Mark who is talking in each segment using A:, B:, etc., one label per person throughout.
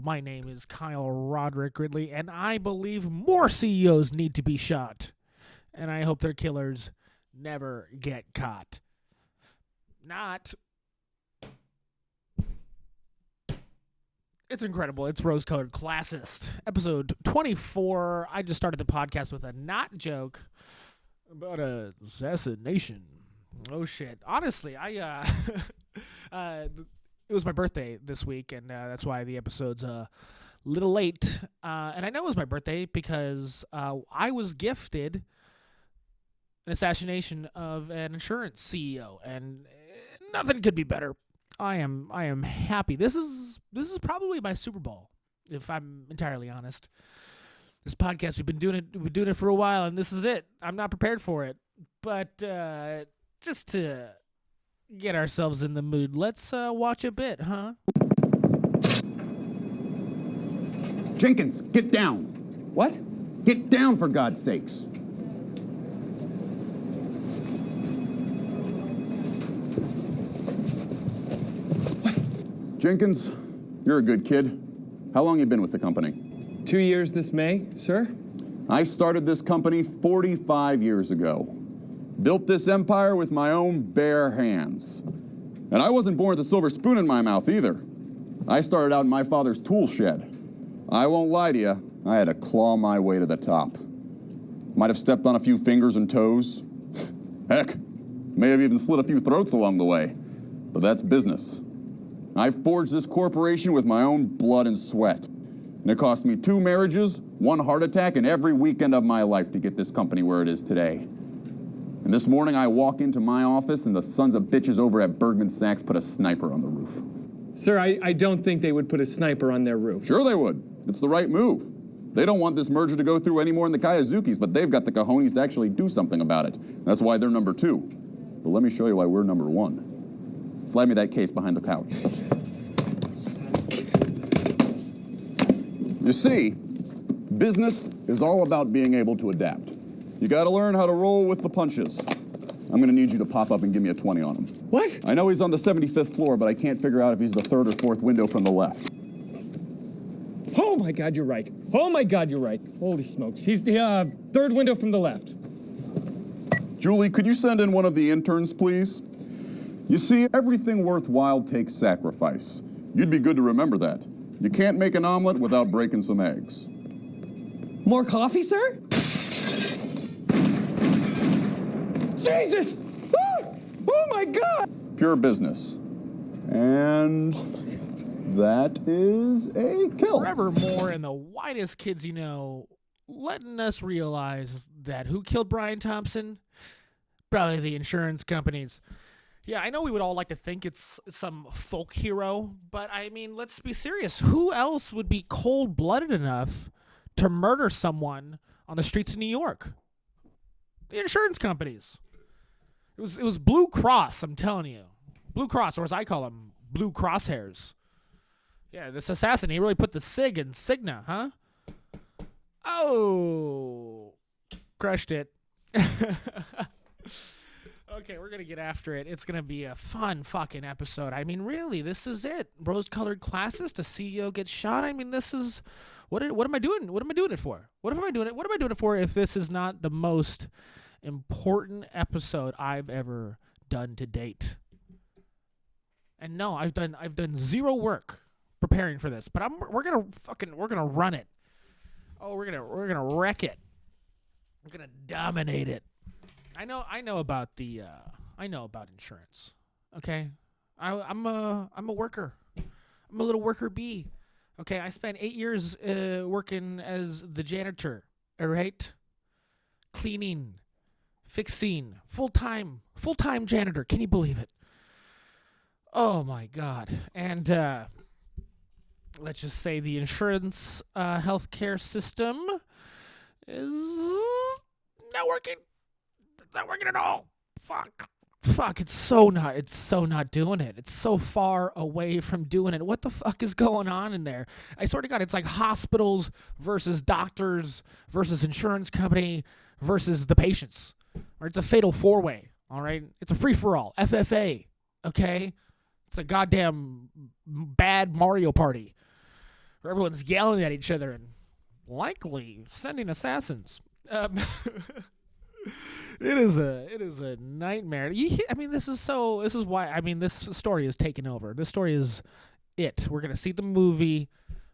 A: My name is Kyle Roderick Ridley, and I believe more CEOs need to be shot. And I hope their killers never get caught. Not. It's incredible. It's rose-colored Classist. Episode 24. I just started the podcast with a not joke about assassination. Oh, shit. Honestly, it was my birthday this week, and that's why the episode's a little late. And I know it was my birthday because I was gifted an assassination of an insurance CEO, and nothing could be better. I am happy. This is probably my Super Bowl, if I'm entirely honest. This podcast, we've been doing it for a while, and this is it. I'm not prepared for it, but just to get ourselves in the mood, let's watch a bit, huh?
B: Jenkins, get down.
C: What?
B: Get down, for God's sakes. Jenkins, you're a good kid. How long you been with the company?
C: 2 years this May, sir.
B: I started this company 45 years ago. Built this empire with my own bare hands. And I wasn't born with a silver spoon in my mouth either. I started out in my father's tool shed. I won't lie to you, I had to claw my way to the top. Might have stepped on a few fingers and toes. Heck, may have even slit a few throats along the way. But that's business. I forged this corporation with my own blood and sweat. And it cost me 2 marriages, 1 heart attack, and every weekend of my life to get this company where it is today. And this morning I walk into my office and the sons of bitches over at Bergman Sachs put a sniper on the roof.
C: Sir, I don't think they would put a sniper on their roof.
B: Sure they would. It's the right move. They don't want this merger to go through any more than the Kayazukis, but they've got the cojones to actually do something about it. That's why they're number 2. But let me show you why we're number 1. Slide me that case behind the couch. You see, business is all about being able to adapt. You gotta learn how to roll with the punches. I'm gonna need you to pop up and give me a 20 on him.
C: What?
B: I know he's on the 75th floor, but I can't figure out if he's the 3rd or 4th window from the left.
C: Oh my God, you're right. Oh my God, you're right. Holy smokes. He's the 3rd window from the left.
B: Julie, could you send in one of the interns, please? You see, everything worthwhile takes sacrifice. You'd be good to remember that. You can't make an omelet without breaking some eggs.
C: More coffee, sir? Jesus! Ah! Oh my God!
B: Pure business. And that is a kill.
A: Trevor Moore and the whitest kids you know, letting us realize that who killed Brian Thompson? Probably the insurance companies. Yeah, I know we would all like to think it's some folk hero, but I mean, let's be serious. Who else would be cold-blooded enough to murder someone on the streets of New York? The insurance companies. It was Blue Cross, I'm telling you. Blue Cross, or as I call them, Blue Crosshairs. Yeah, this assassin, he really put the SIG in Cigna, huh? Oh, crushed it. Okay, we're going to get after it. It's going to be a fun fucking episode. I mean, really, this is it. Rose-colored Classist, a CEO gets shot. I mean, this is... What am I doing? What am I doing it for? What am I doing it for if this is not the most important episode I've ever done to date? And no, I've done zero work preparing for this, but we're gonna run it. Oh, we're gonna wreck it. We're gonna dominate it. I know about insurance. Okay, I'm a worker. I'm a little worker bee. Okay, I spent 8 years working as the janitor. All right, cleaning, fixing, full time janitor. Can you believe it? Oh my God! And let's just say the insurance healthcare system is not working. It's not working at all. Fuck, it's so not doing it. It's so far away from doing it. What the fuck is going on in there? I swear to God, it's like hospitals versus doctors versus insurance company versus the patients. Or it's a fatal 4-way, all right? It's a free-for-all, FFA, okay? It's a goddamn bad Mario Party. where everyone's yelling at each other and likely sending assassins. It is a nightmare. This is why this story is taken over. This story is it. We're gonna see the movie.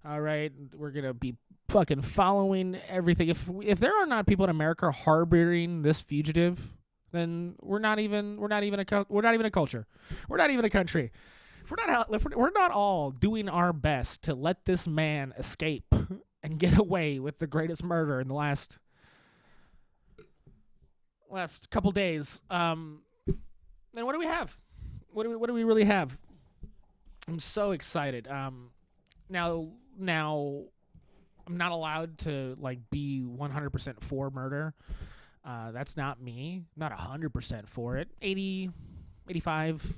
A: All right, we're gonna be fucking following everything. If there are not people in America harboring this fugitive, then we're not even a culture. We're not even a country. If we're not all doing our best to let this man escape and get away with the greatest murder in the last couple days, then what do we have? What do we really have? I'm so excited. Now I'm not allowed to be 100% for murder. That's not me. I'm not 100% for it. 80, 85.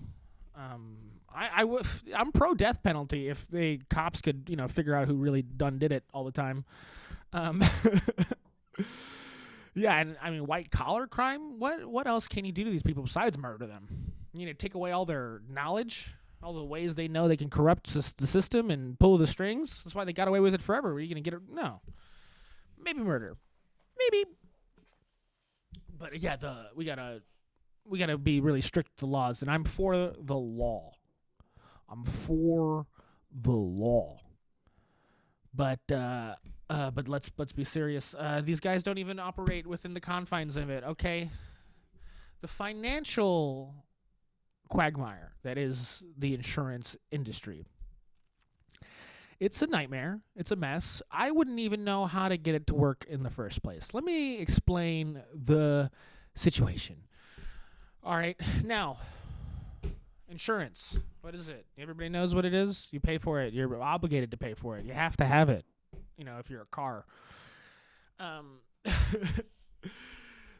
A: I'm pro death penalty if the cops could figure out who really did it all the time. Yeah, and white collar crime. What else can you do to these people besides murder them? Take away all their knowledge, all the ways they know they can corrupt the system and pull the strings. That's why they got away with it forever. Are you gonna get it? No. Maybe murder. Maybe. But yeah, we gotta be really strict with the laws, and I'm for the law. But let's be serious. These guys don't even operate within the confines of it. Okay, the financial quagmire that is the insurance industry. It's a nightmare. It's a mess. I wouldn't even know how to get it to work in the first place. Let me explain the situation. All right, now, insurance. What is it? Everybody knows what it is. You pay for it. You're obligated to pay for it. You have to have it. If you're a car.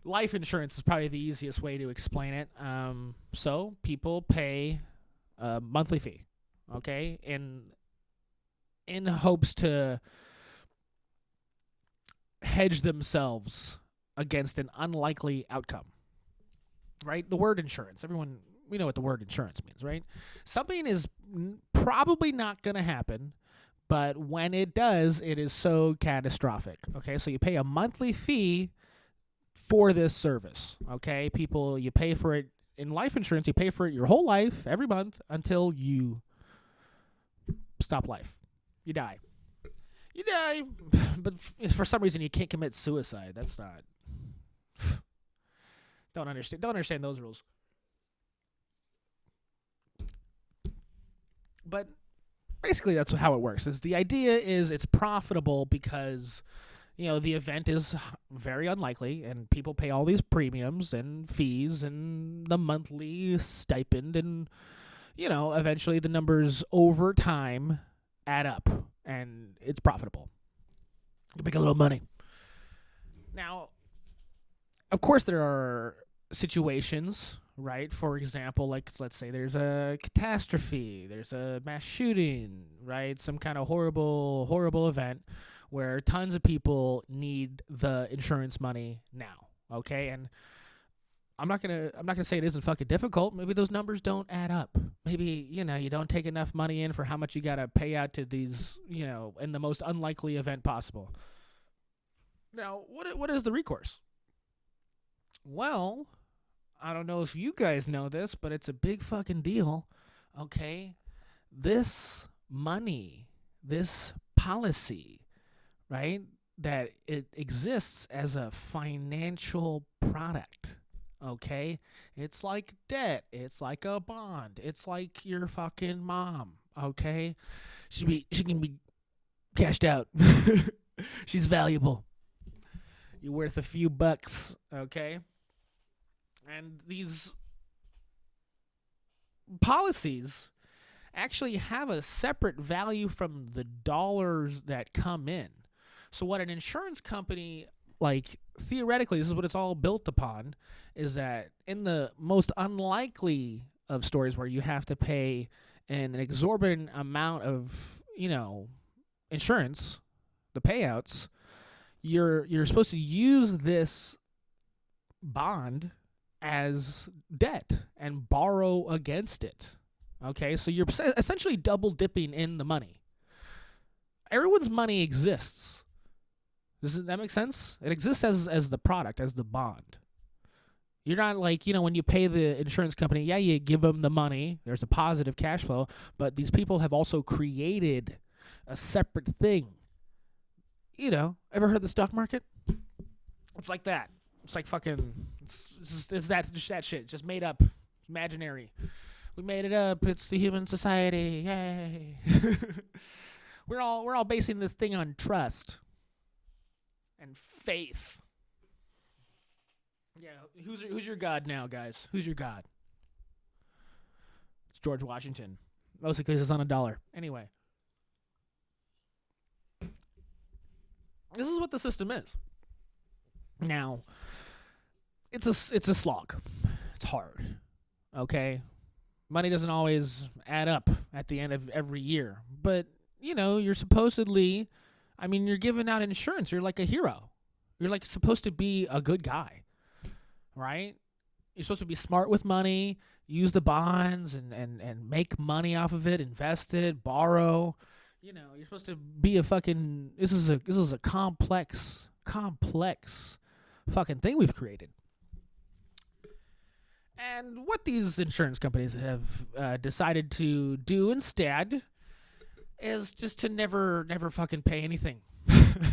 A: Life insurance is probably the easiest way to explain it. So people pay a monthly fee, okay, in hopes to hedge themselves against an unlikely outcome. Right? The word insurance. We know what the word insurance means, right? Something is probably not going to happen, but when it does, it is so catastrophic. Okay, so you pay a monthly fee for this service. Okay, you pay for it in life insurance. You pay for it your whole life, every month, until you stop life. You die. But for some reason you can't commit suicide. That's not. Don't understand those rules. But basically, that's how it works. The idea is it's profitable because, the event is very unlikely, and people pay all these premiums and fees and the monthly stipend, and, eventually the numbers over time add up, and it's profitable. You make a little money. Now, of course, there are situations, right? For example, let's say there's a catastrophe, there's a mass shooting, right? Some kind of horrible event where tons of people need the insurance money now, okay? And I'm not gonna say it isn't fucking difficult. Maybe those numbers don't add up. Maybe you don't take enough money in for how much you gotta pay out to these, in the most unlikely event possible. Now, what is the recourse? Well, I don't know if you guys know this, but it's a big fucking deal, okay? This money, this policy, right, that it exists as a financial product, okay? It's like debt. It's like a bond. It's like your fucking mom, okay? She can be cashed out. She's valuable. You're worth a few bucks, okay? And these policies actually have a separate value from the dollars that come in. So what an insurance company, theoretically, this is what it's all built upon, is that in the most unlikely of stories where you have to pay an exorbitant amount of, insurance, the payouts, you're supposed to use this bond as debt and borrow against it. Okay, so you're essentially double dipping in the money. Everyone's money exists. Does that make sense? It exists as the product, as the bond. You're not like, when you pay the insurance company, yeah, you give them the money. There's a positive cash flow. But these people have also created a separate thing. Ever heard of the stock market? It's like that. It's like fucking, it's just that shit. Just made up. Imaginary. We made it up. It's the human society. Yay. We're all basing this thing on trust and faith. Yeah, who's your god now, guys? Who's your god? It's George Washington. Mostly because it's on $1. Anyway. This is what the system is. Now, it's a slog. It's hard. Okay? Money doesn't always add up at the end of every year. But, you're supposedly, you're giving out insurance. You're like a hero. You're like supposed to be a good guy. Right? You're supposed to be smart with money, use the bonds and make money off of it, invest it, borrow. You're supposed to be a fucking, this is a complex fucking thing we've created. And what these insurance companies have decided to do instead is just to never fucking pay anything.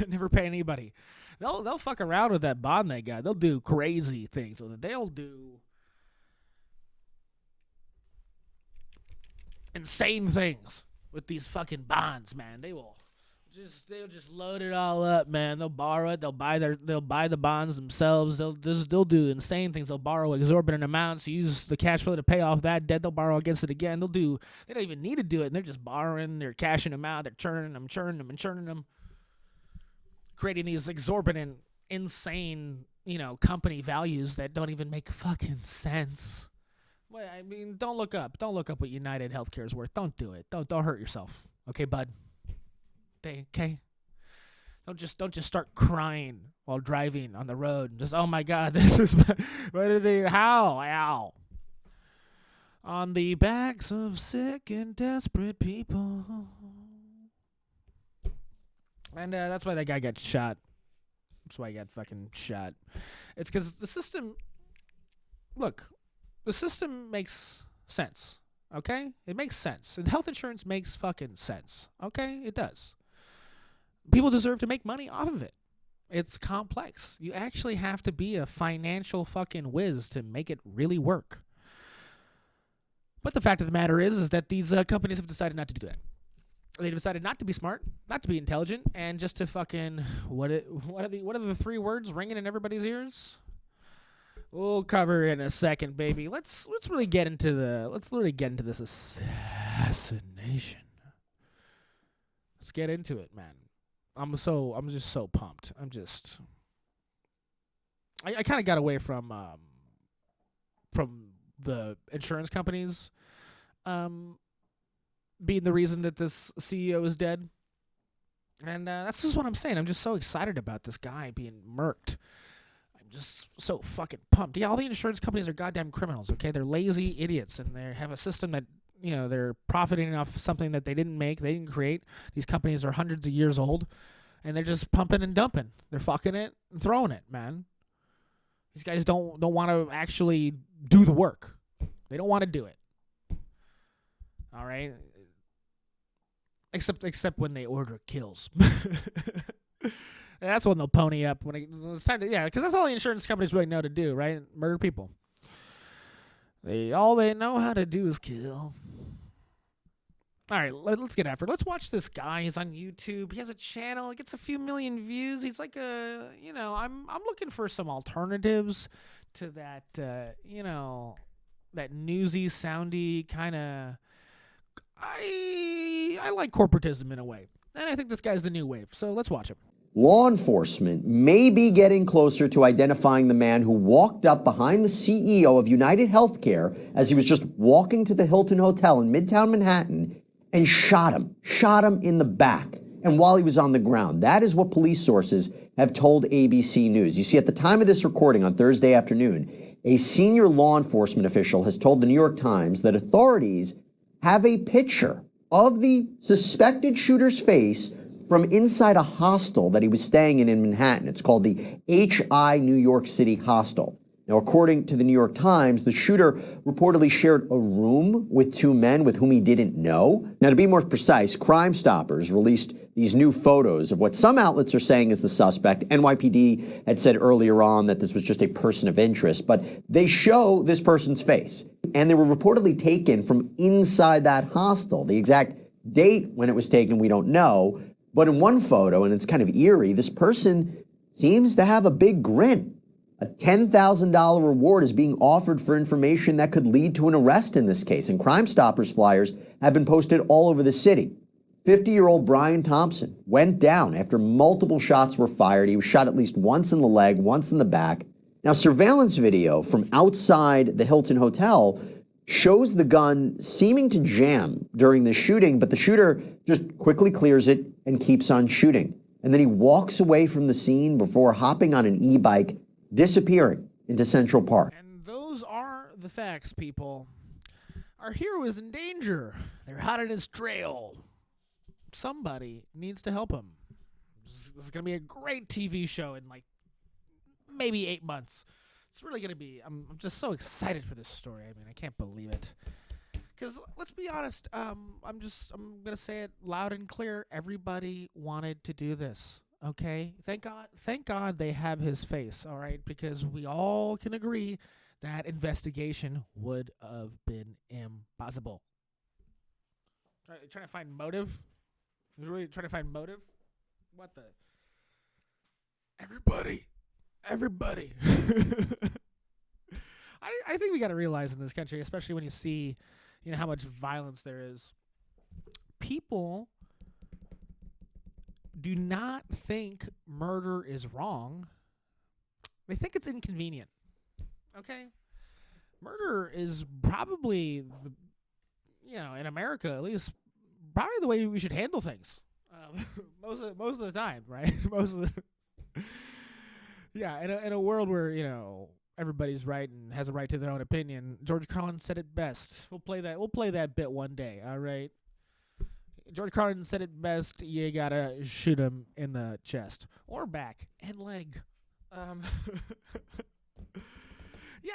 A: Never pay anybody. They'll fuck around with that bond they got. They'll do crazy things with it. They'll do insane things with these fucking bonds, man. They'll just load it all up, man. They'll borrow it. They'll buy the bonds themselves. They'll do insane things. They'll borrow exorbitant amounts, use the cash flow to pay off that debt. They'll borrow against it again. They don't even need to do it. And they're just borrowing. They're cashing them out. They're churning them, creating these exorbitant, insane, company values that don't even make fucking sense. Well, don't look up what United Healthcare is worth. Don't do it. Don't hurt yourself. Okay, bud. Okay. Don't just start crying while driving on the road. And just, oh my God, this is what are they? How? Ow. On the backs of sick and desperate people. And that's why that guy got shot. That's why he got fucking shot. It's because the system makes sense. Okay? It makes sense. And health insurance makes fucking sense. Okay? It does. People deserve to make money off of it. It's complex. You actually have to be a financial fucking whiz to make it really work. But the fact of the matter is that these companies have decided not to do that. They decided not to be smart, not to be intelligent, and just to fucking what are the three words ringing in everybody's ears? We'll cover it in a second, baby. Let's really get into this assassination. Let's get into it, man. I'm just so pumped. I kind of got away from the insurance companies being the reason that this CEO is dead. And that's just what I'm saying. I'm just so excited about this guy being murked. I'm just so fucking pumped. Yeah, all the insurance companies are goddamn criminals, okay? They're lazy idiots, and they have a system that, they're profiting off something that they didn't make, they didn't create. These companies are hundreds of years old, and they're just pumping and dumping. They're fucking it and throwing it, man. These guys don't want to actually do the work. They don't want to do it. All right? Except when they order kills. That's when they'll pony up when it's time to, because that's all the insurance companies really know to do, right? Murder people. All they know how to do is kill. All right, let's get after it. Let's watch this guy. He's on YouTube. He has a channel. He gets a few million views. He's like I'm looking for some alternatives to that, that newsy, soundy kind of. I like corporatism in a way, and I think this guy's the new wave. So let's watch him.
D: Law enforcement may be getting closer to identifying the man who walked up behind the CEO of United Healthcare as he was just walking to the Hilton Hotel in Midtown Manhattan and shot him in the back, and while he was on the ground. That is what police sources have told ABC News. You see, at the time of this recording on Thursday afternoon, a senior law enforcement official has told the New York Times that authorities have a picture of the suspected shooter's face from inside a hostel that he was staying in Manhattan. It's called the HI New York City Hostel. Now, according to the New York Times, the shooter reportedly shared a room with two men with whom he didn't know. Now, to be more precise, Crime Stoppers released these new photos of what some outlets are saying is the suspect. NYPD had said earlier on that this was just a person of interest, but they show this person's face. And they were reportedly taken from inside that hostel. The exact date when it was taken, we don't know. But in one photo, and it's kind of eerie, this person seems to have a big grin. A $10,000 reward is being offered for information that could lead to an arrest in this case, and Crime Stoppers flyers have been posted all over the city. 50-year-old Brian Thompson went down after multiple shots were fired. He was shot at least once in the leg, once in the back. Now, surveillance video from outside the Hilton Hotel shows the gun seeming to jam during the shooting, but the shooter just quickly clears it and keeps on shooting. And then he walks away from the scene before hopping on an e-bike, disappearing into Central Park.
A: And those are the facts, people. Our hero is in danger. They're hot on his trail. Somebody needs to help him. This is going to be a great TV show in like maybe 8 months. It's really going to be, I'm just so excited for this story. I mean, I can't believe it. Because let's be honest, I'm going to say it loud and clear. Everybody wanted to do this. Okay, thank God they have his face, all right? Because we all can agree that investigation would have been impossible. Trying to find motive? He's really trying to find motive? What the? Everybody. I think we got to realize in this country, especially when you see, how much violence there is, people do not think murder is wrong. They think it's inconvenient. Okay? Murder is probably, in America at least, probably the way we should handle things. Most of the time, right? Yeah, in a world where, everybody's right and has a right to their own opinion, George Carlin said it best. We'll play that bit one day, all right? George Carlin said it best. You gotta shoot him in the chest or back and leg. Yeah,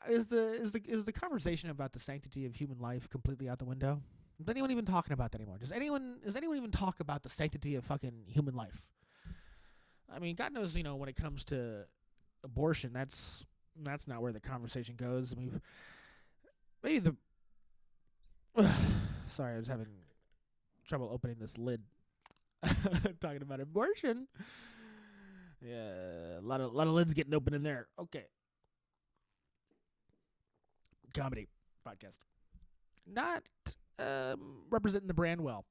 A: is the conversation about the sanctity of human life completely out the window? Is anyone even talking about that anymore? Does anyone even talk about the sanctity of fucking human life? I mean, God knows, when it comes to abortion, that's not where the conversation goes. I mean, maybe sorry, I was having trouble opening this lid. Talking about abortion. Yeah, a lot of lids getting open in there. Okay. Comedy podcast. Not representing the brand well.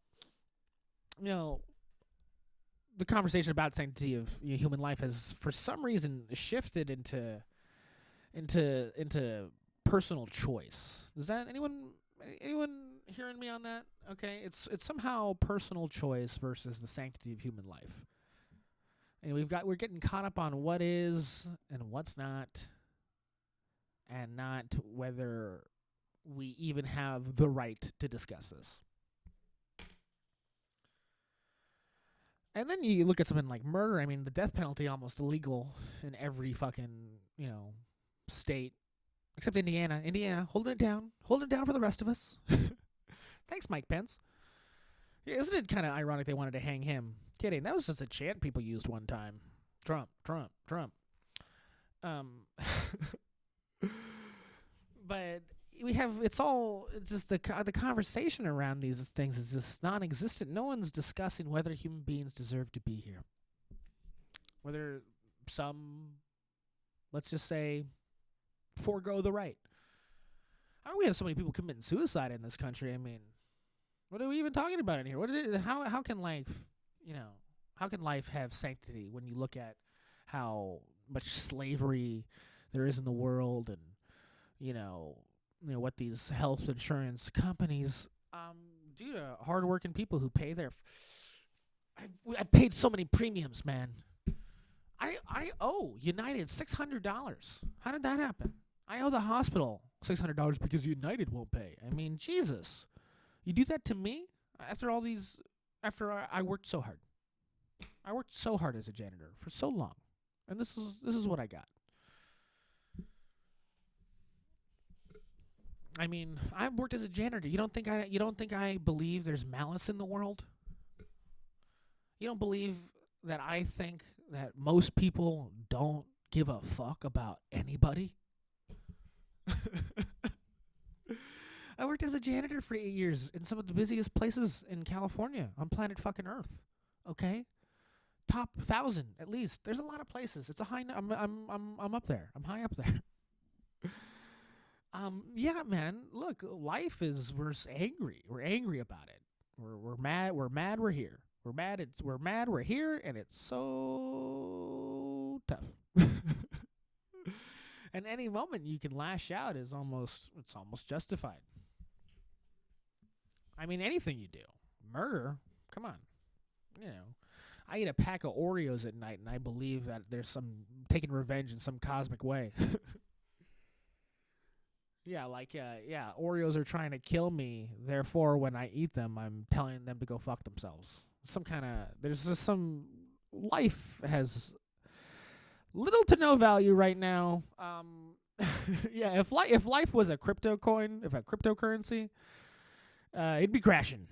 A: The conversation about sanctity of human life has, for some reason, shifted into personal choice. Does that anyone hearing me on that? Okay, it's somehow personal choice versus the sanctity of human life. And we're getting caught up on what is and what's not, and not whether we even have the right to discuss this. And then you look at something like murder. I mean, the death penalty almost illegal in every fucking, state. Except Indiana. Indiana, holding it down for the rest of us. Thanks, Mike Pence. Yeah, isn't it kind of ironic they wanted to hang him? Kidding. That was just a chant people used one time. Trump. But it's just the conversation around these things is just non-existent. No one's discussing whether human beings deserve to be here. Whether some, let's just say, forego the right. How do we have so many people committing suicide in this country? I mean, what are we even talking about in here? How can life, how can life have sanctity when you look at how much slavery there is in the world, and what these health insurance companies do to hardworking people who pay their. I've paid so many premiums, man. I owe United $600. How did that happen? I owe the hospital $600 because United won't pay. I mean, Jesus, you do that to me after all these after I worked so hard. I worked so hard as a janitor for so long, and this is what I got. I mean, I've worked as a janitor. You don't think I believe there's malice in the world? You don't believe that I think that most people don't give a fuck about anybody? I worked as a janitor for 8 years in some of the busiest places in California on planet fucking Earth. Okay, top 1,000 at least. There's a lot of places. It's a high. I'm up there. I'm high up there. Yeah, man. Look, life is we're angry. We're angry about it. We're mad. We're mad. We're here. We're mad. We're mad. We're here, and it's so tough. And any moment you can lash out is almost justified. I mean, anything you do, murder. Come on, you know. I eat a pack of Oreos at night, and I believe that there's some taking revenge in some cosmic way. Yeah, Oreos are trying to kill me. Therefore, when I eat them, I'm telling them to go fuck themselves. There's just some life has little to no value right now. Yeah, if life was a crypto coin, if a cryptocurrency, it'd be crashing.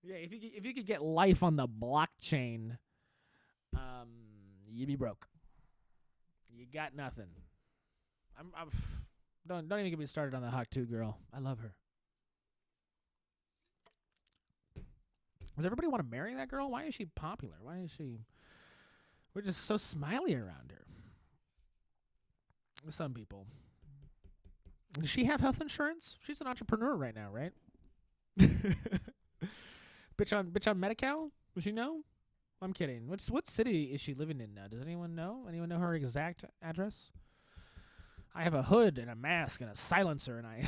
A: Yeah, if you could get life on the blockchain, you'd be broke. You got nothing. Don't even get me started on the Hawk 2 girl. I love her. Does everybody want to marry that girl? Why is she popular? We're just so smiley around her. Some people. Does she have health insurance? She's an entrepreneur right now, right? Bitch on Medi-Cal? Does she know? I'm kidding. What city is she living in now? Does anyone know? Anyone know her exact address? I have a hood and a mask and a silencer, and I...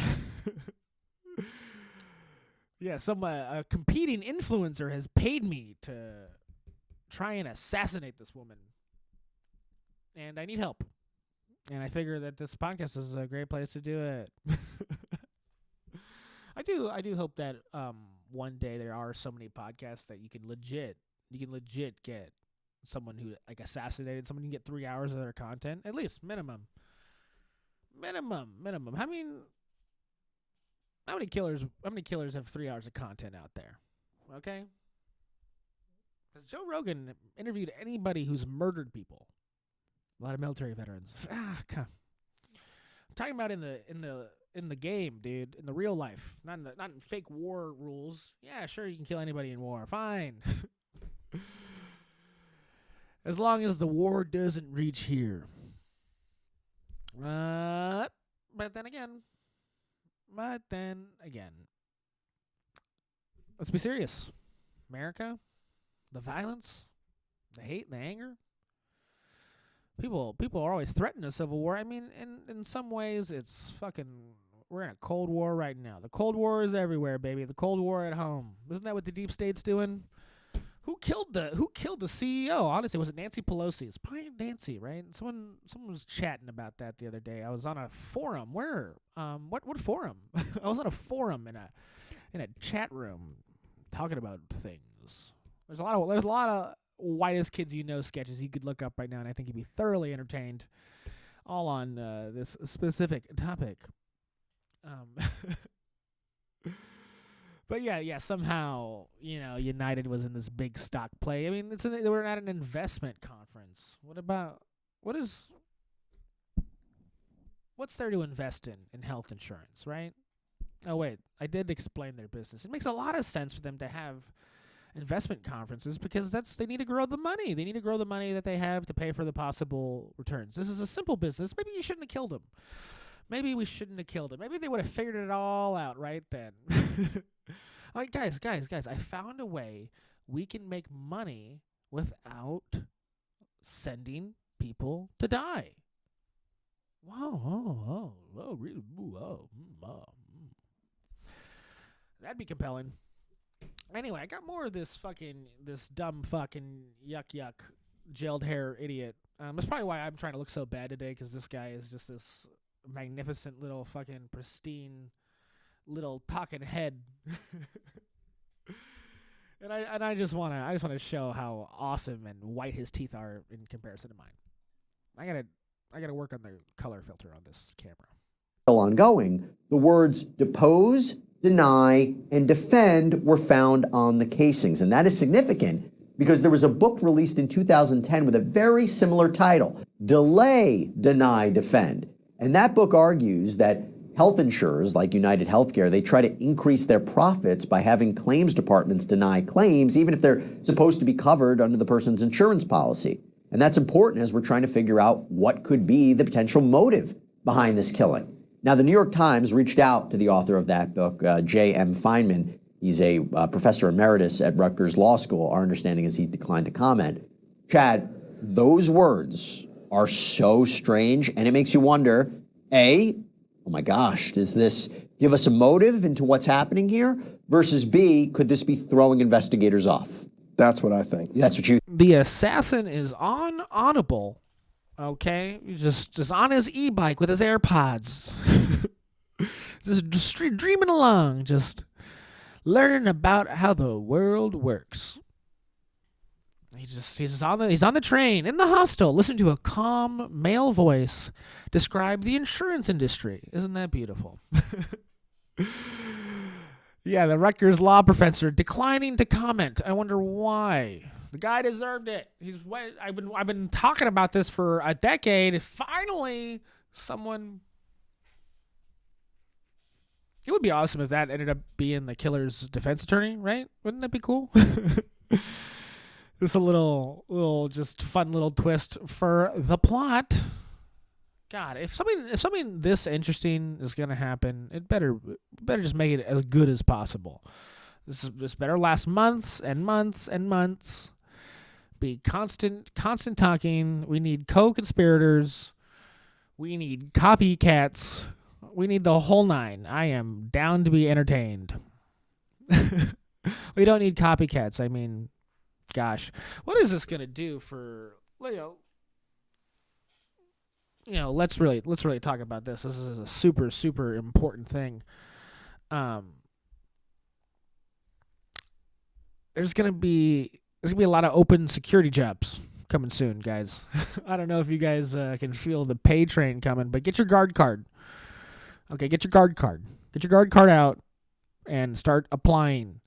A: Yeah, a competing influencer has paid me to try and assassinate this woman. And I need help. And I figure that this podcast is a great place to do it. I do hope that one day there are so many podcasts that you can legit get someone who like assassinated someone. You can get 3 hours of their content, at least minimum. How many killers have 3 hours of content out there? Okay? Because Joe Rogan interviewed anybody who's murdered people. A lot of military veterans. I'm talking about in the game, dude, in the real life, not in fake war rules. Yeah, sure, you can kill anybody in war. Fine. As long as the war doesn't reach here. But then again, let's be serious. America, the violence, the hate, the anger. People are always threatening a civil war. I mean, in some ways, it's fucking... We're in a Cold War right now. The Cold War is everywhere, baby. The Cold War at home. Isn't that what the deep state's doing? Who killed the CEO? Honestly, was it Nancy Pelosi? It's probably Nancy, right? Someone was chatting about that the other day. I was on a forum. Where? What forum? I was on a forum in a chat room talking about things. There's a lot of Whitest Kids You Know sketches you could look up right now, and I think you'd be thoroughly entertained, all on this specific topic. But yeah, somehow, United was in this big stock play. I mean, we're at an investment conference. What's there to invest in health insurance, right? Oh, wait, I did explain their business. It makes a lot of sense for them to have investment conferences because they need to grow the money. They need to grow the money that they have to pay for the possible returns. This is a simple business. Maybe you shouldn't have killed them. Maybe we shouldn't have killed him. Maybe they would have figured it all out right then. All right, guys, I found a way we can make money without sending people to die. Whoa, really? That'd be compelling. Anyway, I got more of this dumb fucking yuck gelled hair idiot. That's probably why I'm trying to look so bad today, because this guy is just this magnificent little fucking pristine little talking head. And I just wanna show how awesome and white his teeth are in comparison to mine. I gotta work on the color filter on this camera.
D: Still ongoing, the words depose, deny, and defend were found on the casings. And that is significant because there was a book released in 2010 with a very similar title, Delay, Deny, Defend. And that book argues that health insurers like United Healthcare, they try to increase their profits by having claims departments deny claims, even if they're supposed to be covered under the person's insurance policy. And that's important as we're trying to figure out what could be the potential motive behind this killing. Now, the New York Times reached out to the author of that book, J.M. Feynman. He's a professor emeritus at Rutgers Law School. Our understanding is he declined to comment. Chad, those words are so strange, and it makes you wonder, A, oh my gosh, does this give us a motive into what's happening here? Versus B, could this be throwing investigators off?
E: That's what I think.
D: That's what you...
A: The assassin is on Audible. Okay, just on his e-bike with his AirPods, just dreaming along, just learning about how the world works. He's on the train in the hostel, listening to a calm male voice describe the insurance industry. Isn't that beautiful? Yeah, the Rutgers law professor declining to comment. I wonder why. The guy deserved it. I've been talking about this for a decade. Finally, someone. It would be awesome if that ended up being the killer's defense attorney, right? Wouldn't that be cool? Just a little, just fun little twist for the plot. God, if something this interesting is gonna happen, it better just make it as good as possible. This better last months and months and months. Be constant talking. We need co-conspirators. We need copycats. We need the whole nine. I am down to be entertained. We don't need copycats. I mean, gosh, what is this gonna do for let's really talk about this. This is a super important thing. There's gonna be a lot of open security jobs coming soon, guys. I don't know if you guys can feel the pay train coming, but get your guard card. Okay, get your guard card. Get your guard card out and start applying.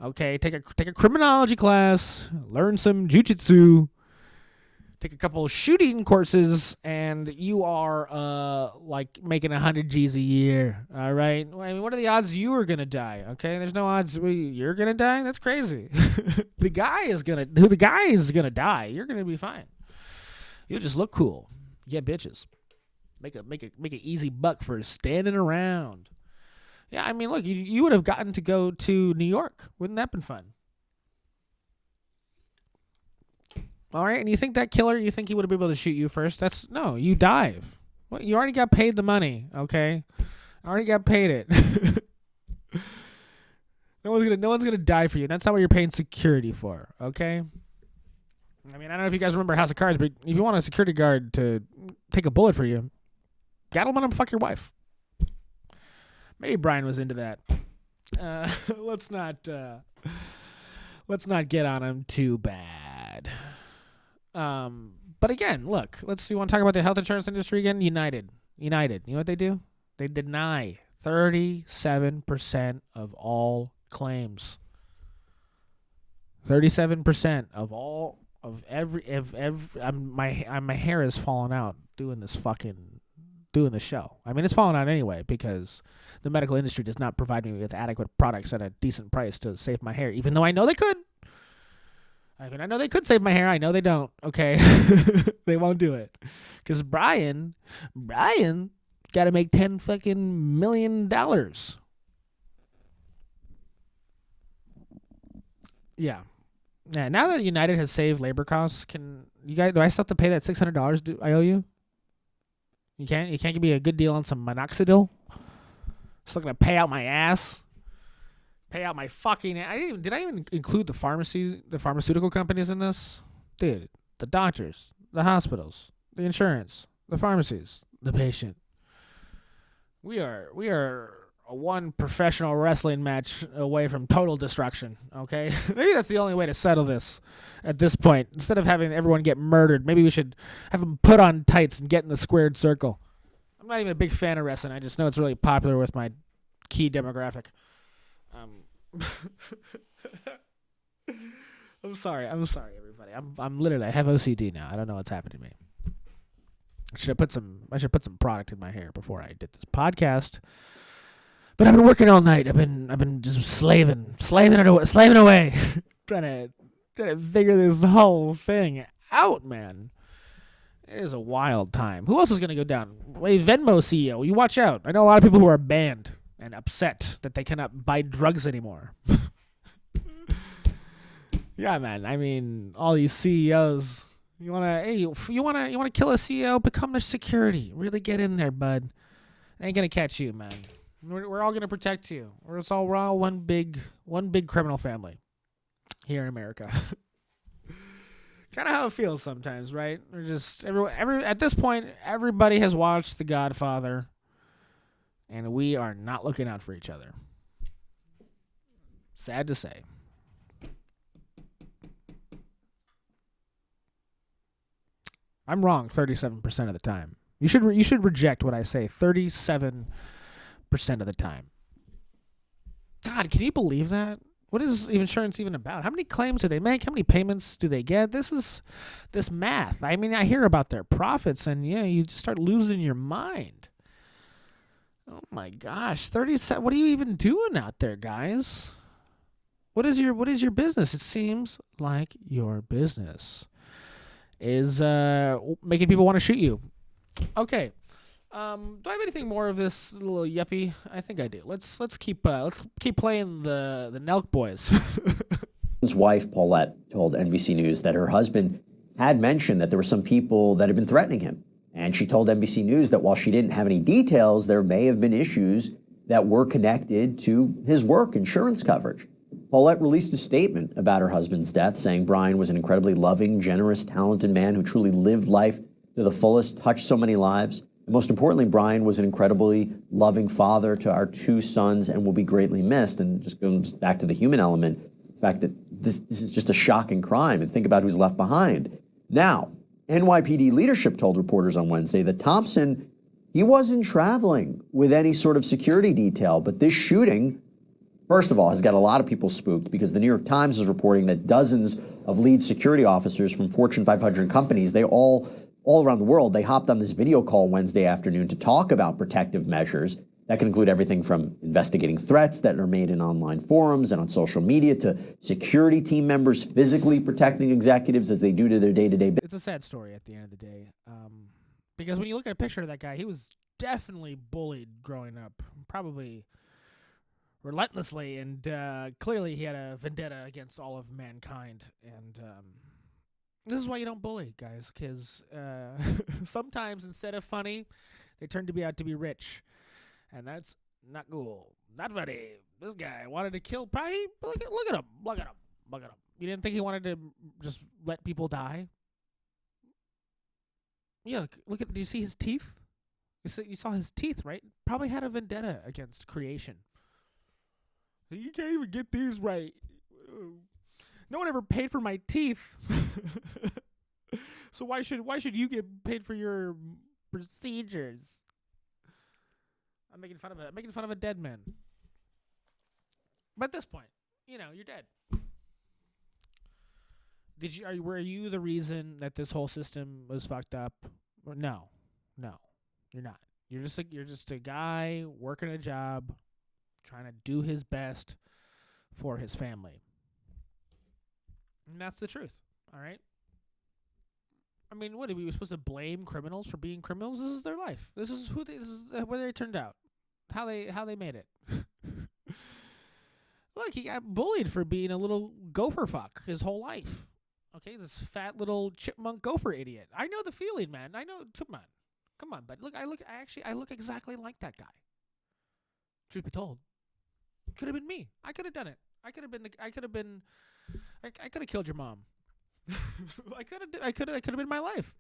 A: Okay, take a criminology class, learn some jujitsu, take a couple of shooting courses, and you are like making 100 G's a year. All right. I mean, what are the odds you are gonna die? Okay, there's no odds you're gonna die. That's crazy. The guy is gonna die. You're gonna be fine. You'll just look cool. Get bitches. Make an easy buck for standing around. Yeah, I mean, look, you would have gotten to go to New York. Wouldn't that have been fun? All right, and you think that killer, you think he would have been able to shoot you first? No, you dive. Well, you already got paid the money, okay? I already got paid it. No one's gonna die for you. That's not what you're paying security for, okay? I mean, I don't know if you guys remember House of Cards, but if you want a security guard to take a bullet for you, gotta let him fuck your wife. Maybe Brian was into that. Let's not get on him too bad. But again, look, you want to talk about the health insurance industry again? United. You know what they do? They deny 37% of all claims. 37% of every my hair is falling out doing the show. I mean, it's falling out anyway because the medical industry does not provide me with adequate products at a decent price to save my hair, even though I know they could. I mean, I know they could save my hair. I know they don't. Okay. They won't do it. Because Brian got to make $10 fucking million. Yeah. Yeah. Now that United has saved labor costs, do I still have to pay that $600 I owe you? You can't give me a good deal on some minoxidil? Still gonna pay out my ass? Pay out my fucking... Did I even include the pharmaceutical companies in this? Dude, the doctors, the hospitals, the insurance, the pharmacies, the patient. We are one professional wrestling match away from total destruction, okay? Maybe that's the only way to settle this at this point. Instead of having everyone get murdered, maybe we should have them put on tights and get in the squared circle. I'm not even a big fan of wrestling. I just know it's really popular with my key demographic. I'm sorry, everybody. I'm literally, I have OCD now. I don't know what's happening to me. I should put some product in my hair before I did this podcast. But I've been working all night. I've been just slaving away, trying to figure this whole thing out, man. It is a wild time. Who else is gonna go down? Wait, Venmo CEO, you watch out. I know a lot of people who are banned and upset that they cannot buy drugs anymore. Yeah, man. I mean, all these CEOs. You wanna kill a CEO? Become their security. Really get in there, bud. Ain't gonna catch you, man. We're all gonna protect you. We're all one big criminal family here in America. Kind of how it feels sometimes, right? We're just at this point, everybody has watched The Godfather, and we are not looking out for each other. Sad to say. I'm wrong 37% of the time. You should reject what I say 37% of the time. God, can you believe that? What is insurance even about? How many claims do they make? How many payments do they get? This math. I mean, I hear about their profits, and yeah, you just start losing your mind. Oh my gosh, 37. What are you even doing out there, guys? What is your business? It seems like your business is making people want to shoot you. Okay. Do I have anything more of this little yuppie? I think I do. Let's keep playing the Nelk Boys.
D: His wife, Paulette, told NBC News that her husband had mentioned that there were some people that had been threatening him. And she told NBC News that while she didn't have any details, there may have been issues that were connected to his work insurance coverage. Paulette released a statement about her husband's death, saying Brian was an incredibly loving, generous, talented man who truly lived life to the fullest, touched so many lives. And most importantly, Brian was an incredibly loving father to our two sons and will be greatly missed. And just goes back to the human element, the fact that this is just a shocking crime, and think about who's left behind. Now, NYPD leadership told reporters on Wednesday that Thompson, he wasn't traveling with any sort of security detail, but this shooting, first of all, has got a lot of people spooked because the New York Times is reporting that dozens of lead security officers from Fortune 500 companies, they all around the world, they hopped on this video call Wednesday afternoon to talk about protective measures. That can include everything from investigating threats that are made in online forums and on social media to security team members physically protecting executives as they do to their day-to-day business.
A: It's a sad story at the end of the day. Because when you look at a picture of that guy, he was definitely bullied growing up. Probably relentlessly, and clearly he had a vendetta against all of mankind. And this is why you don't bully, guys, because sometimes instead of funny, they turn to be out to be rich, and that's not cool. Not funny. This guy wanted to kill. Probably look at him. You didn't think he wanted to just let people die? Yeah, look at. Do you see his teeth? You saw his teeth, right? Probably had a vendetta against creation. You can't even get these right. No one ever paid for my teeth. So why should you get paid for your procedures? I'm making fun of a dead man. But at this point, you're dead. Were you the reason that this whole system was fucked up? Or no, you're not. You're just a guy working a job, trying to do his best for his family. And that's the truth, all right? I mean, what are we supposed to blame criminals for being criminals? This is their life. This is where they turned out. How they made it. Look, he got bullied for being a little gopher fuck his whole life. Okay, this fat little chipmunk gopher idiot. I know the feeling, man. I know. Come on, but look, I look exactly like that guy. Truth be told, could have been me. I could have done it. I could have killed your mom. I could have been my life.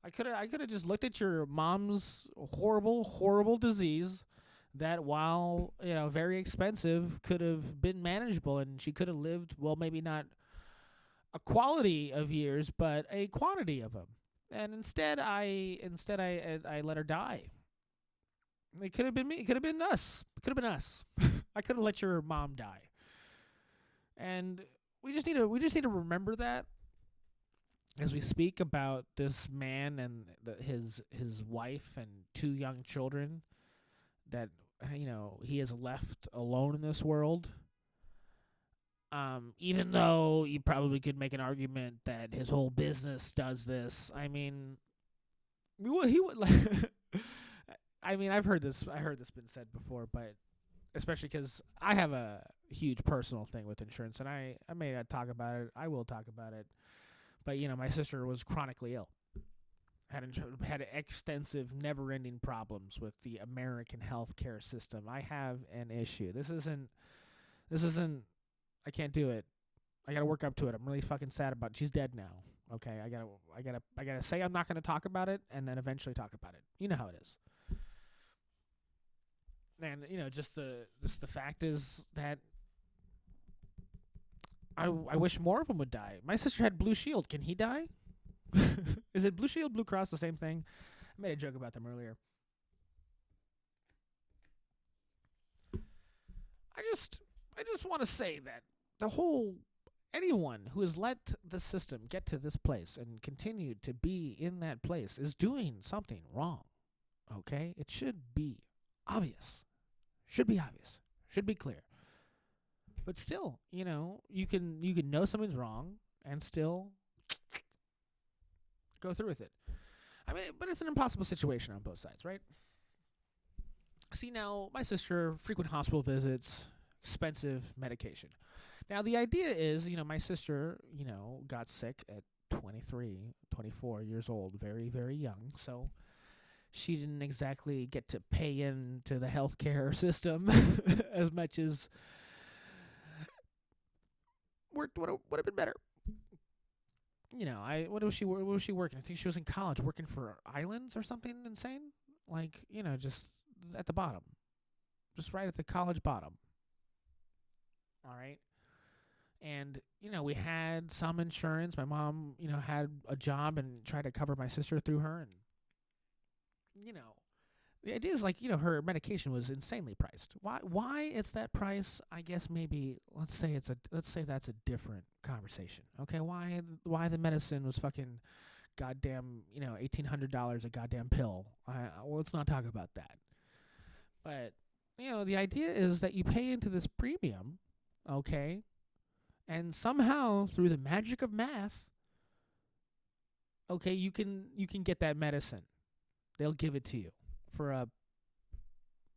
A: I could have just looked at your mom's horrible disease, that, while very expensive, could have been manageable, and she could have lived, well, maybe not a quality of years, but a quantity of them. And instead I let her die. It could have been me. It could have been us. It could have been us. I could have let your mom die. And we just need to remember that as we speak about this man and his wife and 2 young children that he has left alone in this world. Even though you probably could make an argument that his whole business does this. I mean, he would. I mean, I've heard this. I heard this been said before, but especially because I have a huge personal thing with insurance, and I may not talk about it. I will talk about it. But my sister was chronically ill. Had extensive, never-ending problems with the American healthcare system. I have an issue. This isn't. I can't do it. I gotta work up to it. I'm really fucking sad about it. She's dead now. Okay, I gotta say I'm not gonna talk about it, and then eventually talk about it. You know how it is. And just the fact is that I wish more of them would die. My sister had Blue Shield. Can he die? Is it Blue Shield, Blue Cross, the same thing? I made a joke about them earlier. I just want to say that anyone who has let the system get to this place and continued to be in that place is doing something wrong. Okay? It should be obvious. Should be obvious. Should be clear. But still, you can know something's wrong and still go through with it. I mean, but it's an impossible situation on both sides, right? See, now, my sister, frequent hospital visits, expensive medication. Now, the idea is, my sister, got sick at 23, 24 years old, very, very young. So she didn't exactly get to pay into the healthcare system as much as would have been better. What was she working? I think she was in college working for Islands or something insane. Like, just at the bottom. Just right at the college bottom. All right. And, we had some insurance. My mom, had a job and tried to cover my sister through her. And, the idea is like, her medication was insanely priced. Why it's that price? I guess maybe let's say that's a different conversation. Okay, why the medicine was fucking goddamn $1,800 a goddamn pill? Well, let's not talk about that. But the idea is that you pay into this premium, okay, and somehow through the magic of math, okay, you can get that medicine. They'll give it to you for a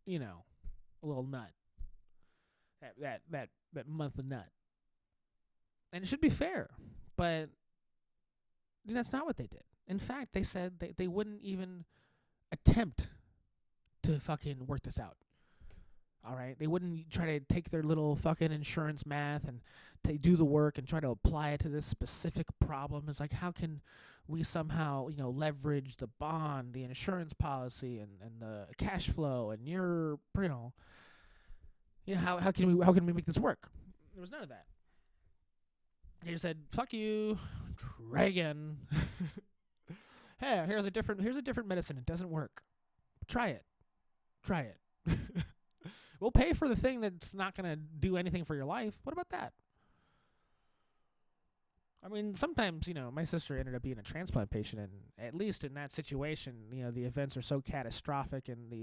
A: little nut. That monthly nut. And it should be fair, but that's not what they did. In fact, they said they wouldn't even attempt to fucking work this out. All right? They wouldn't try to take their little fucking insurance math and do the work and try to apply it to this specific problem. It's like, how can we somehow, leverage the bond, the insurance policy, and the cash flow, and how can we make this work? There was none of that. They just said, "Fuck you, try again." Hey, here's a different medicine. It doesn't work. Try it. We'll pay for the thing that's not going to do anything for your life. What about that? I mean, sometimes, my sister ended up being a transplant patient, and at least in that situation, the events are so catastrophic, and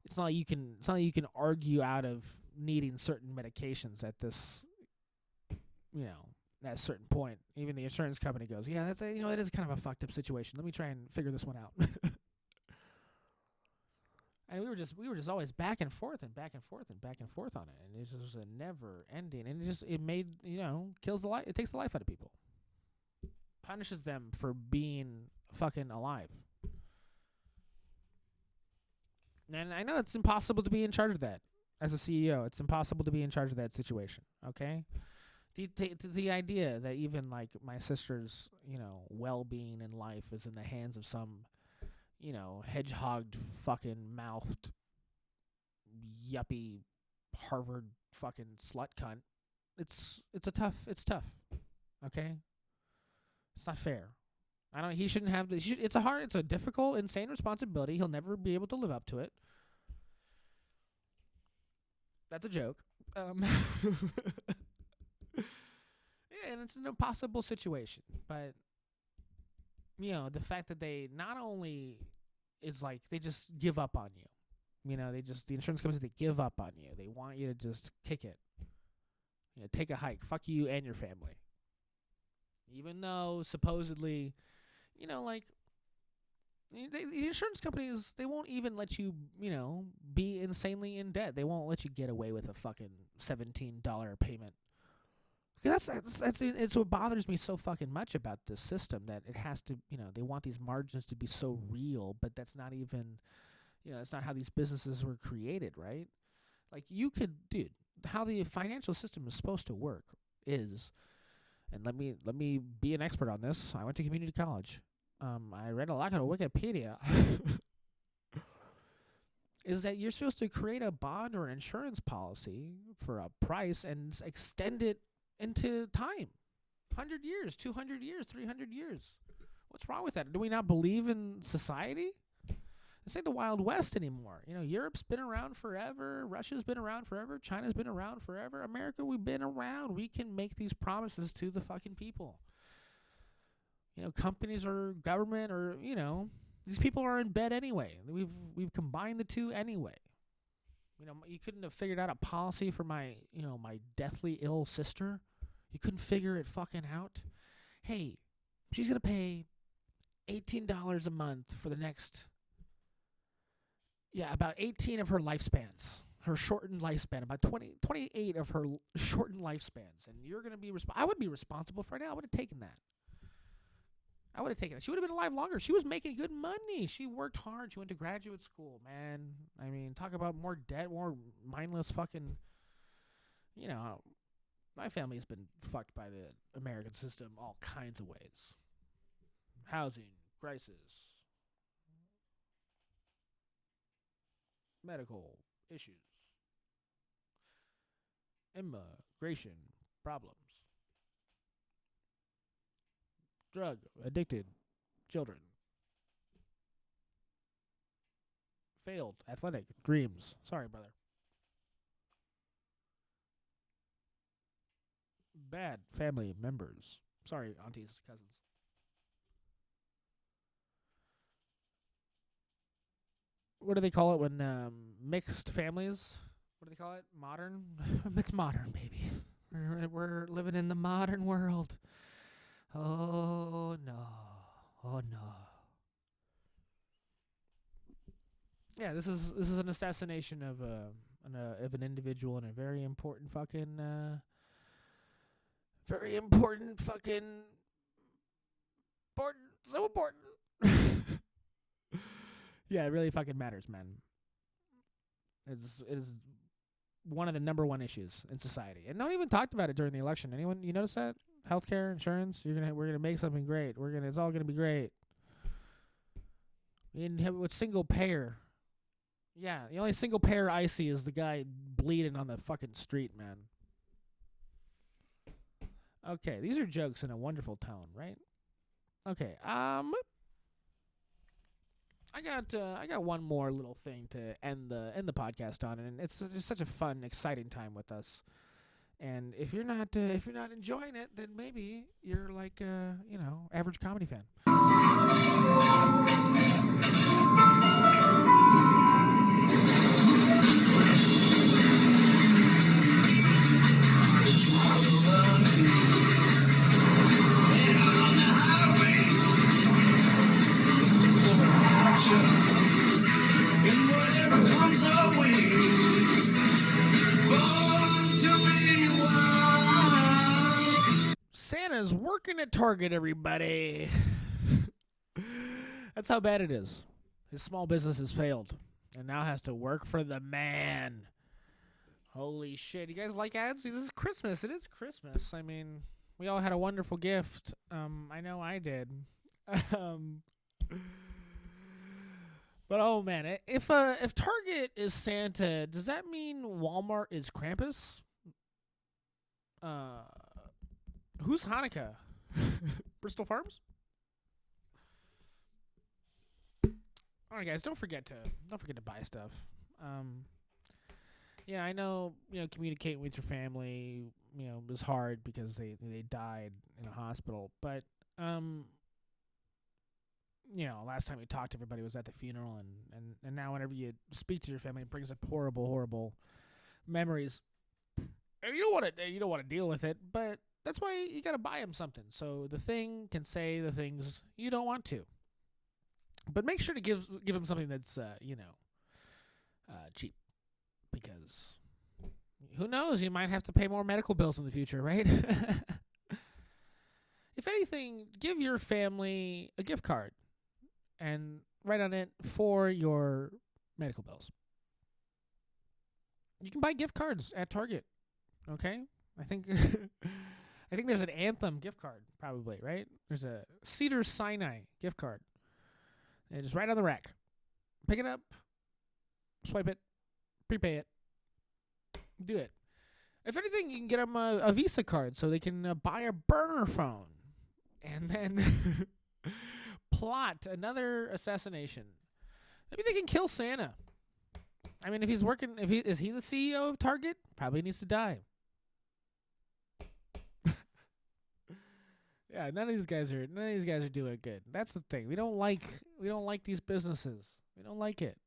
A: it's not like you can argue out of needing certain medications at this, at a certain point. Even the insurance company goes, yeah, that's it is kind of a fucked up situation. Let me try and figure this one out. And we were just always back and forth on it, and it just was a never ending. And it made kills the life. It takes the life out of people, punishes them for being fucking alive. And I know it's impossible to be in charge of that as a CEO. It's impossible to be in charge of that situation. Okay, the idea that even like my sister's well-being in life is in the hands of some hedgehog fucking mouthed yuppie Harvard fucking slut cunt. It's tough. Okay? It's not fair. He shouldn't have it's a difficult, insane responsibility. He'll never be able to live up to it. That's a joke. Yeah, and it's an impossible situation. But, the fact that they not only is like, they just give up on you. The insurance companies, they give up on you. They want you to just kick it. Take a hike. Fuck you and your family. Even though, supposedly, the insurance companies, they won't even let you, be insanely in debt. They won't let you get away with a fucking $17 payment. That's it's what bothers me so fucking much about this system, that it has to, they want these margins to be so real, but that's not even, that's not how these businesses were created, right? Like, dude, how the financial system is supposed to work is, and let me be an expert on this. I went to community college. I read a lot on Wikipedia. Is that you're supposed to create a bond or an insurance policy for a price and extend it into time. 100 years, 200 years, 300 years. What's wrong with that? Do we not believe in society? This ain't the Wild West anymore. Europe's been around forever. Russia's been around forever. China's been around forever. America, we've been around. We can make these promises to the fucking people. Companies or government or, these people are in bed anyway. We've combined the two anyway. You couldn't have figured out a policy for my deathly ill sister. You couldn't figure it fucking out. Hey, she's going to pay $18 a month for the next, about 18 of her lifespans. Her shortened lifespan, about 28 of her shortened lifespans. And you're going to be I would be responsible for it now. I would have taken that. She would have been alive longer. She was making good money. She worked hard. She went to graduate school, man. I mean, talk about more debt, more mindless fucking, my family has been fucked by the American system all kinds of ways. Housing, crisis, medical issues, immigration problems. Drug addicted children. Failed athletic dreams. Sorry, brother. Bad family members. Sorry, aunties, cousins. What do they call it when mixed families? What do they call it? Modern? It's modern, baby. We're living in the modern world. Oh no. Yeah, this is an assassination of an individual in a very important fucking so important. Yeah, it really fucking matters, man. It is one of the number one issues in society, and no one even talked about it during the election. Anyone? You notice that? Healthcare, insurance. We're gonna make something great. It's all gonna be great. We didn't have with single payer. Yeah, the only single payer I see is the guy bleeding on the fucking street, man. Okay, these are jokes in a wonderful tone, right? Okay, I got one more little thing to end the podcast on, and it's just such a fun, exciting time with us. And if you're not enjoying it, then maybe you're like average comedy fan. Santa's working at Target, everybody. That's how bad it is. His small business has failed and now has to work for the man. Holy shit. You guys like ads? This is Christmas. It is Christmas. I mean, we all had a wonderful gift. I know I did. But oh man, if Target is Santa, does that mean Walmart is Krampus? Who's Hanukkah? Bristol Farms? All right, guys, don't forget to buy stuff. Yeah, I know, communicating with your family, is hard because they died in a hospital, but last time you talked to everybody was at the funeral, and now whenever you speak to your family, it brings up horrible memories. And you don't want to deal with it, but that's why you got to buy them something, so the thing can say the things you don't want to. But make sure to give them something that's cheap, because who knows, you might have to pay more medical bills in the future, right? If anything, give your family a gift card and write on it for your medical bills. You can buy gift cards at Target. Okay? I think there's an Anthem gift card, probably, right? There's a Cedar Sinai gift card. And just right on the rack. Pick it up, swipe it, prepay it, do it. If anything, you can get them a Visa card so they can buy a burner phone and then plot another assassination. Maybe they can kill Santa. I mean, if he's working, is he the CEO of Target? Probably needs to die. Yeah, none of these guys are doing good. That's the thing. We don't like these businesses. We don't like it.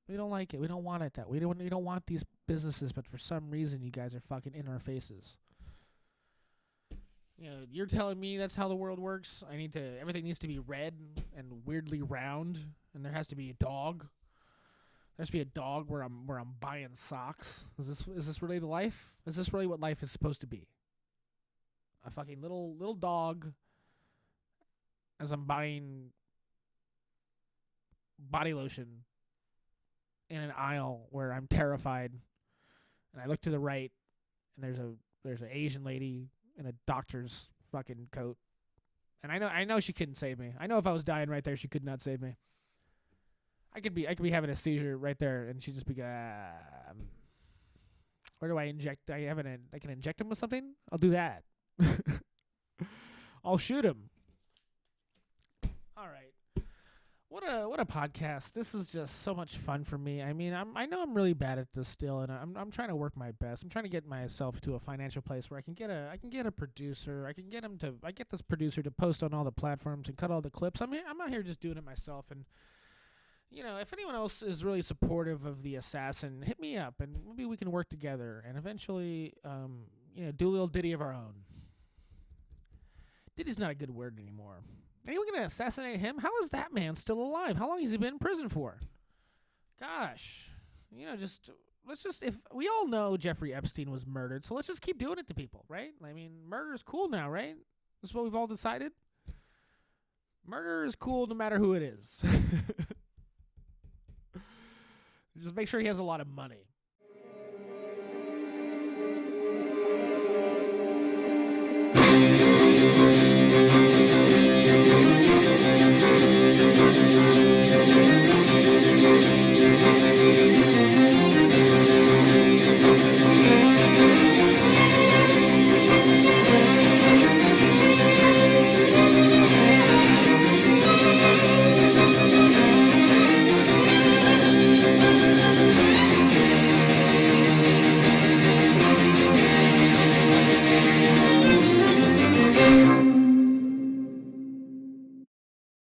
A: We don't like it. We don't want it that. We don't want these businesses, but for some reason you guys are fucking in our faces. You're telling me that's how the world works? Everything needs to be red and weirdly round, and there has to be a dog. There has to be a dog where I'm buying socks. Is this really the life? Is this really what life is supposed to be? A fucking little dog as I'm buying body lotion in an aisle where I'm terrified, and I look to the right and there's an Asian lady in a doctor's fucking coat, and I know she couldn't save me. I know if I was dying right there, she could not save me. I could be having a seizure right there, and she'd just be where do I inject? I can inject him with something. I'll do that. I'll shoot him. All right. What a podcast. This is just so much fun for me. I mean, I know I'm really bad at this still, and I'm trying to work my best. I'm trying to get myself to a financial place where I can get a producer. I get this producer to post on all the platforms and cut all the clips. I'm out here just doing it myself, and if anyone else is really supportive of the assassin, hit me up and maybe we can work together and eventually do a little ditty of our own. Ditty's not a good word anymore. Anyone gonna assassinate him? How is that man still alive? How long has he been in prison for? Gosh. If we all know Jeffrey Epstein was murdered, so let's just keep doing it to people, right? I mean, murder is cool now, right? This is what we've all decided. Murder is cool no matter who it is. Just make sure he has a lot of money.